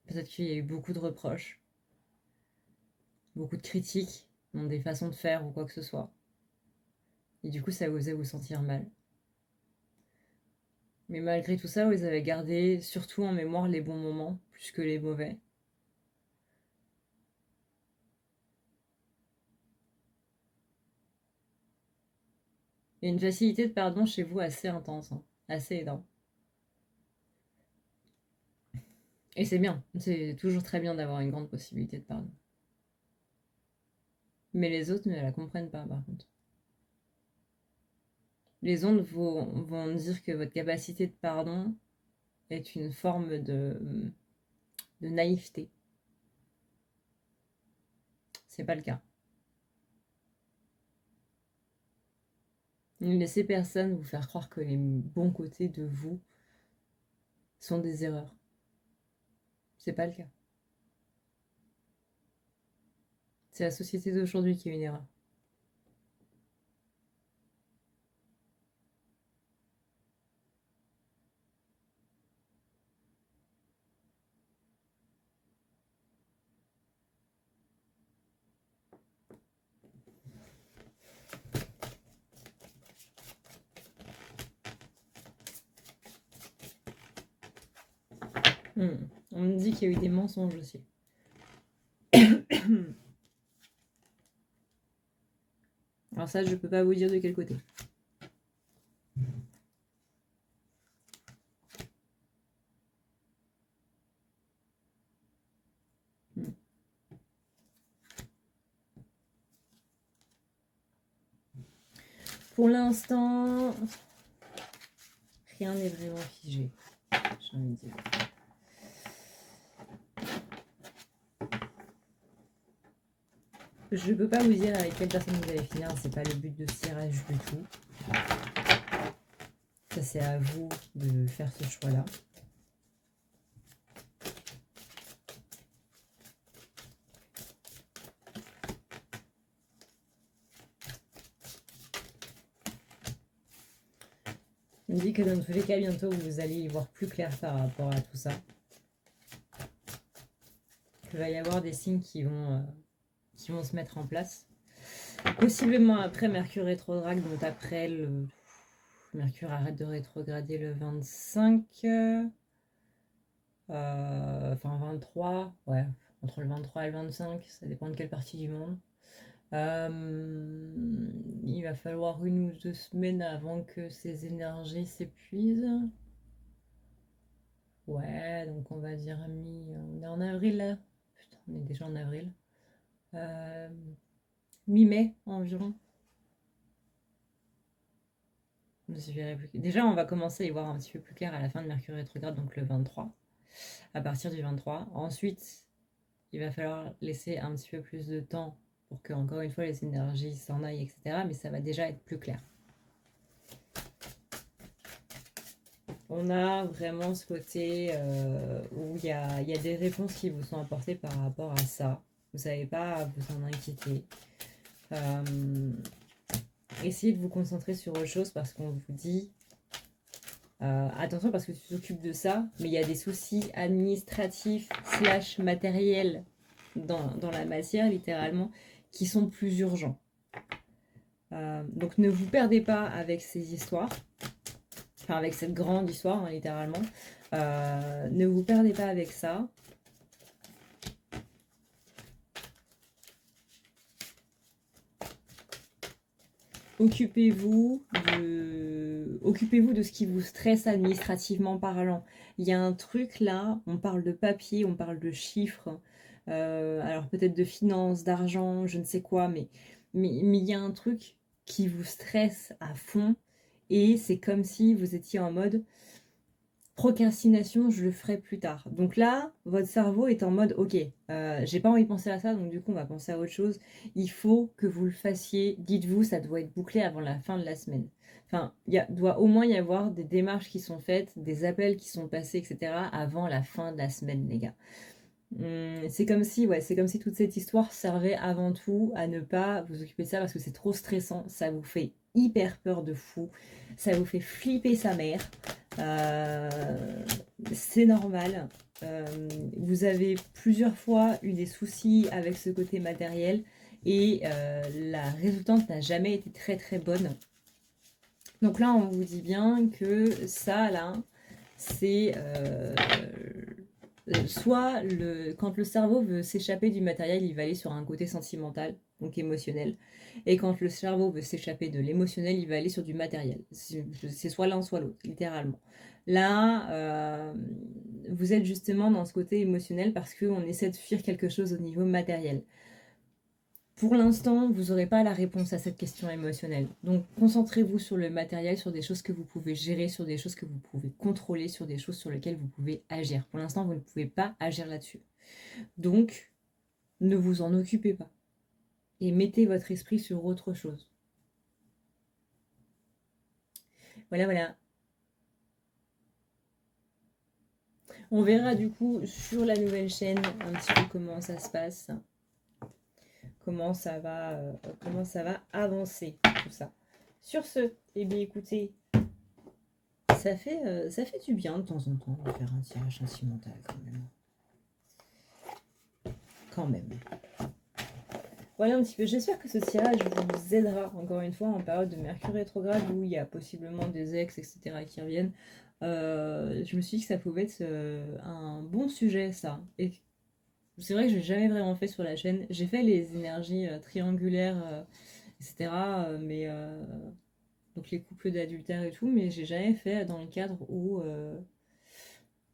Peut-être qu'il y a eu beaucoup de reproches, beaucoup de critiques, des façons de faire ou quoi que ce soit. Et du coup, ça vous faisait vous sentir mal. Mais malgré tout ça, vous avez gardé surtout en mémoire les bons moments, plus que les mauvais. Il y a une facilité de pardon chez vous assez intense, hein, assez énorme. Et c'est bien, c'est toujours très bien d'avoir une grande possibilité de pardon. Mais les autres ne la comprennent pas, par contre. Les autres vont dire que votre capacité de pardon est une forme de naïveté. C'est pas le cas. Ne laissez personne vous faire croire que les bons côtés de vous sont des erreurs. C'est pas le cas. C'est la société d'aujourd'hui qui est une erreur. On me dit qu'il y a eu des mensonges aussi. Alors ça, je peux pas vous dire de quel côté. Pour l'instant, rien n'est vraiment figé, j'ai envie de dire. Je peux pas vous dire avec quelle personne vous allez finir, c'est pas le but de ce tirage du tout. Ça, c'est à vous de faire ce choix-là. On me dit que dans tous les cas, bientôt, vous allez y voir plus clair par rapport à tout ça. Il va y avoir des signes qui vont se mettre en place. Possiblement après Mercure rétrograde, donc après le... Mercure arrête de rétrograder le 25... enfin 23, ouais, entre le 23 et le 25, ça dépend de quelle partie du monde. Il va falloir 1 ou 2 semaines avant que ces énergies s'épuisent. Ouais, donc on va dire on est en avril là. Putain, on est déjà en avril. Mi-mai environ. Déjà, on va commencer à y voir un petit peu plus clair à la fin de Mercure rétrograde, donc le 23. À partir du 23. Ensuite, il va falloir laisser un petit peu plus de temps pour que, encore une fois, les énergies s'en aillent, etc. Mais ça va déjà être plus clair. On a vraiment ce côté où il y a des réponses qui vous sont apportées par rapport à ça. Vous n'avez pas à vous en inquiéter. Essayez de vous concentrer sur autre chose parce qu'on vous dit attention parce que tu t'occupes de ça, mais il y a des soucis administratifs / matériels dans la matière, littéralement, qui sont plus urgents. Donc ne vous perdez pas avec ces histoires, enfin avec cette grande histoire, hein, littéralement. Ne vous perdez pas avec ça. occupez-vous de ce qui vous stresse administrativement parlant. Il y a un truc là, on parle de papier, on parle de chiffres, alors peut-être de finances, d'argent, je ne sais quoi, mais il y a un truc qui vous stresse à fond et c'est comme si vous étiez en mode procrastination, je le ferai plus tard. Donc là, votre cerveau est en mode ok, j'ai pas envie de penser à ça, donc du coup on va penser à autre chose. Il faut que vous le fassiez. Dites-vous, ça doit être bouclé avant la fin de la semaine. Enfin, doit au moins y avoir des démarches qui sont faites, des appels qui sont passés, etc. avant la fin de la semaine, les gars. C'est comme si, ouais, c'est comme si toute cette histoire servait avant tout à ne pas vous occuper de ça parce que c'est trop stressant, ça vous fait hyper peur de fou, ça vous fait flipper sa mère. Euh, c'est normal. Vous avez plusieurs fois eu des soucis avec ce côté matériel et la résultante n'a jamais été très très bonne. Donc là, on vous dit bien que ça, là, c'est soit quand le cerveau veut s'échapper du matériel, il va aller sur un côté sentimental, donc émotionnel. Et quand le cerveau veut s'échapper de l'émotionnel, il va aller sur du matériel. C'est soit l'un, soit l'autre, littéralement. Là, vous êtes justement dans ce côté émotionnel parce qu'on essaie de fuir quelque chose au niveau matériel. Pour l'instant, vous n'aurez pas la réponse à cette question émotionnelle. Donc, concentrez-vous sur le matériel, sur des choses que vous pouvez gérer, sur des choses que vous pouvez contrôler, sur des choses sur lesquelles vous pouvez agir. Pour l'instant, vous ne pouvez pas agir là-dessus. Donc, ne vous en occupez pas. Et mettez votre esprit sur autre chose. Voilà, voilà. On verra du coup sur la nouvelle chaîne un petit peu comment ça se passe. Comment ça va avancer tout ça. Sur ce, eh bien écoutez, ça fait du bien de temps en temps de faire un tirage sentimental quand même. Quand même. Voilà un petit peu. J'espère que ce tirage vous aidera encore une fois en période de Mercure rétrograde où il y a possiblement des ex, etc. qui reviennent. Je me suis dit que ça pouvait être un bon sujet ça. Et c'est vrai que je n'ai jamais vraiment fait sur la chaîne. J'ai fait les énergies triangulaires, etc. Mais donc les couples d'adultère et tout, mais j'ai jamais fait dans le cadre où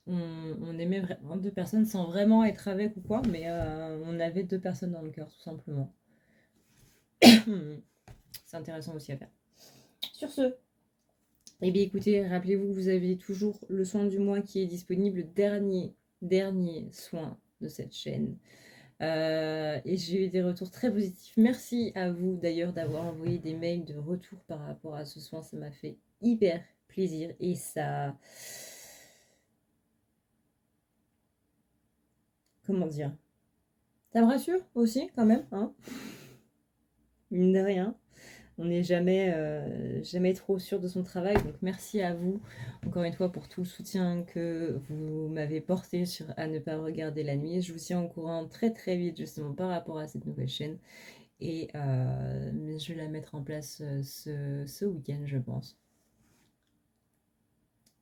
on aimait vraiment deux personnes sans vraiment être avec ou quoi, mais on avait deux personnes dans le cœur tout simplement. C'est intéressant aussi à faire. Sur ce, eh bien écoutez, rappelez-vous que vous avez toujours le soin du mois qui est disponible, dernier soin de cette chaîne. Et j'ai eu des retours très positifs. Merci à vous d'ailleurs d'avoir envoyé des mails de retour par rapport à ce soin. Ça m'a fait hyper plaisir et ça... Comment dire? Ça me rassure aussi quand même, hein? Mine de rien. On n'est jamais trop sûr de son travail. Donc merci à vous, encore une fois, pour tout le soutien que vous m'avez porté sur à ne pas regarder la nuit. Je vous tiens au courant très très vite justement par rapport à cette nouvelle chaîne. Et je vais la mettre en place ce week-end, je pense.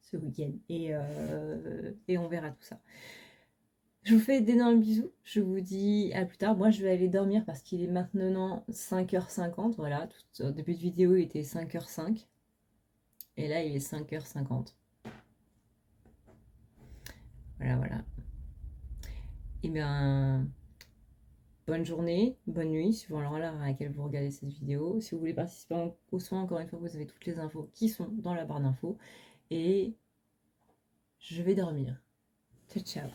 Ce week-end. Et on verra tout ça. Je vous fais d'énormes bisous. Je vous dis à plus tard. Moi, je vais aller dormir parce qu'il est maintenant 5h50. Voilà, au début de vidéo, il était 5h05. Et là, il est 5h50. Voilà, voilà. Et bien, bonne journée, bonne nuit, suivant l'heure à laquelle vous regardez cette vidéo. Si vous voulez participer au soin, encore une fois, vous avez toutes les infos qui sont dans la barre d'infos. Et je vais dormir. Ciao, ciao.